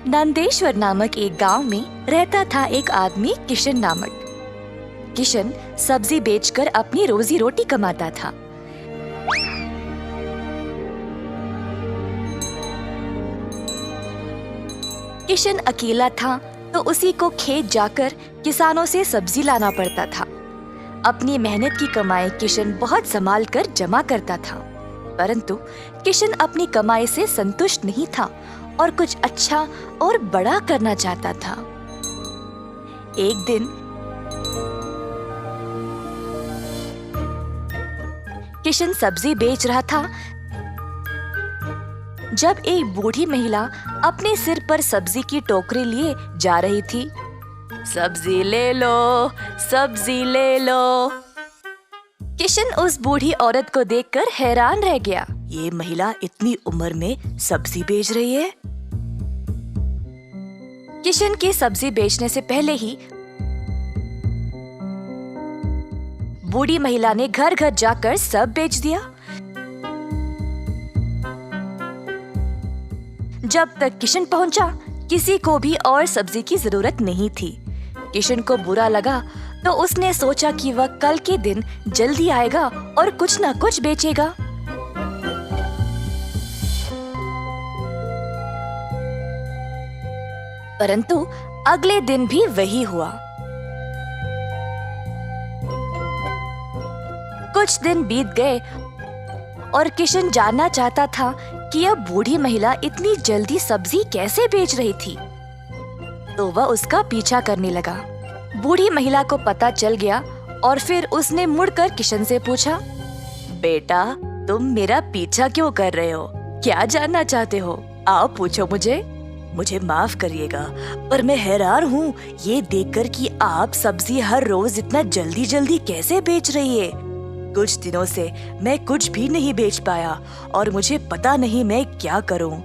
नंदेश्वर नामक एक गांव में रहता था एक आदमी किशन नामक। किशन सब्जी बेचकर अपनी रोजी रोटी कमाता था। किशन अकेला था तो उसी को खेत जाकर किसानों से सब्जी लाना पड़ता था। अपनी मेहनत की कमाई किशन बहुत संभाल कर जमा करता था, परंतु किशन अपनी कमाई से संतुष्ट नहीं था और कुछ अच्छा और बड़ा करना चाहता था। एक दिन किशन सब्जी बेच रहा था जब एक बूढ़ी महिला अपने सिर पर सब्जी की टोकरी लिए जा रही थी। सब्जी ले लो, सब्जी ले लो। किशन उस बूढ़ी औरत को देखकर हैरान रह गया। ये महिला इतनी उम्र में सब्जी बेच रही है। किशन के सब्जी बेचने से पहले ही बूढ़ी महिला ने घर घर जाकर सब बेच दिया। जब तक किशन पहुंचा, किसी को भी और सब्जी की जरूरत नहीं थी। किशन को बुरा लगा तो उसने सोचा कि वह कल के दिन जल्दी आएगा और कुछ न कुछ बेचेगा। परंतु अगले दिन भी वही हुआ। कुछ दिन बीत गए और किशन जानना चाहता था कि यह बूढ़ी महिला इतनी जल्दी सब्जी कैसे बेच रही थी, तो वह उसका पीछा करने लगा। बूढ़ी महिला को पता चल गया और फिर उसने मुड़कर किशन से पूछा, बेटा, तुम मेरा पीछा क्यों कर रहे हो? क्या जानना चाहते हो? आओ पूछो मुझे। मुझे माफ करिएगा, पर मैं हैरान हूँ ये देखकर कि आप सब्जी हर रोज इतना जल्दी जल्दी कैसे बेच रही है। कुछ दिनों से मैं कुछ भी नहीं बेच पाया और मुझे पता नहीं मैं क्या करूं।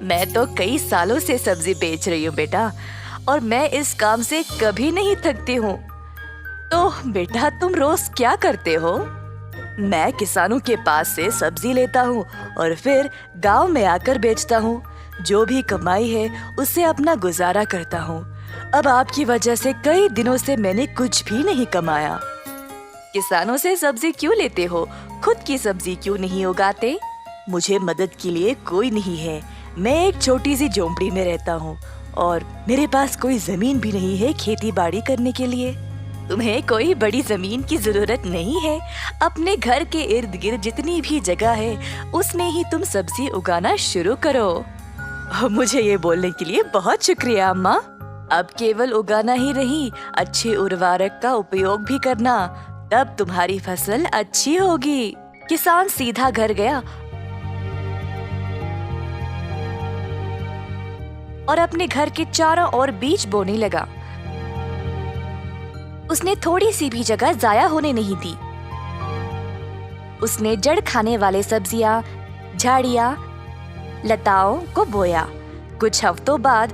मैं तो कई सालों से सब्जी बेच रही हूँ बेटा, और मैं इस काम से कभी नहीं थकती हूँ। तो बेटा, तुम रोज क्या करते हो? मैं किसानों के पास से सब्जी लेता हूँ और फिर गांव में आकर बेचता हूँ। जो भी कमाई है उससे अपना गुजारा करता हूँ। अब आपकी वजह से कई दिनों से मैंने कुछ भी नहीं कमाया। किसानों से सब्जी क्यों लेते हो? खुद की सब्जी क्यों नहीं उगाते? मुझे मदद के लिए कोई नहीं है। मैं एक छोटी सी झोंपड़ी में रहता हूँ और मेरे पास कोई जमीन भी नहीं है खेती बाड़ी करने के लिए। तुम्हें कोई बड़ी जमीन की जरूरत नहीं है। अपने घर के इर्द गिर्द जितनी भी जगह है उसमें ही तुम सब्जी उगाना शुरू करो। मुझे ये बोलने के लिए बहुत शुक्रिया अम्मा। अब केवल उगाना ही नहीं, अच्छे उर्वरक का उपयोग भी करना, तब तुम्हारी फसल अच्छी होगी। किसान सीधा घर गया और अपने घर के चारों ओर बीज बोने लगा। उसने थोड़ी सी भी जगह जाया होने नहीं दी। उसने जड़ खाने वाले सब्जियां, झाड़ियां, लताओं को बोया। कुछ हफ्तों बाद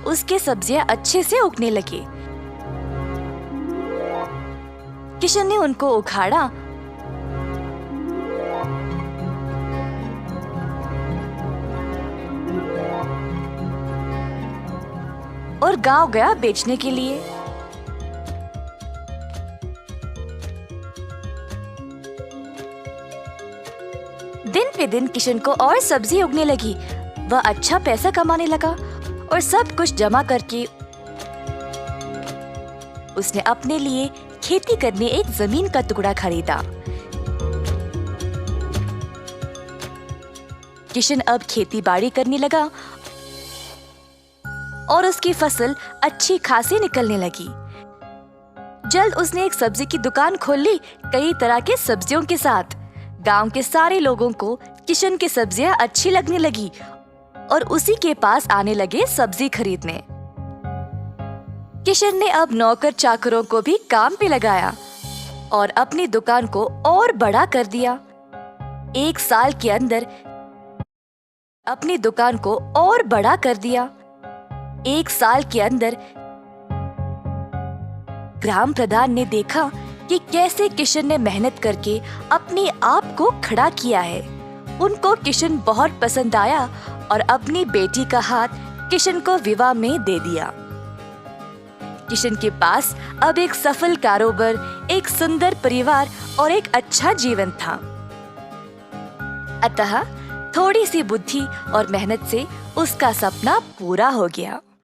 उसके सब्जियां अच्छे से उगने लगे। किशन ने उनको उखाड़ा और गांव गया बेचने के लिए। दिन पे दिन किशन को और सब्जी उगने लगी। वह अच्छा पैसा कमाने लगा और सब कुछ जमा करके उसने अपने लिए खेती करने एक जमीन का टुकड़ा खरीदा। किशन अब खेती बाड़ी करने लगा और उसकी फसल अच्छी खासी निकलने लगी। जल्द उसने एक सब्जी की दुकान खोल ली, कई तरह के सब्जियों के साथ। गांव के सारे लोगों को किशन की सब्जियां अच्छी लगने लगी और उसी के पास आने लगे सब्जी खरीदने। किशन ने अब नौकर चाकरों को भी काम पे लगाया और अपनी दुकान को और बड़ा कर दिया। एक साल के अंदर अपनी दुकान को और बड़ा कर दिया। एक साल के अंदर ग्राम प्रधान ने देखा कि कैसे किशन ने मेहनत करके अपने आप को खड़ा किया है। उनको किशन बहुत पसंद आया और अपनी बेटी का हाथ किशन को विवाह में दे दिया। किशन के पास अब एक सफल कारोबार, एक सुंदर परिवार और एक अच्छा जीवन था। अतः थोड़ी सी बुद्धि और मेहनत से उसका सपना पूरा हो गया।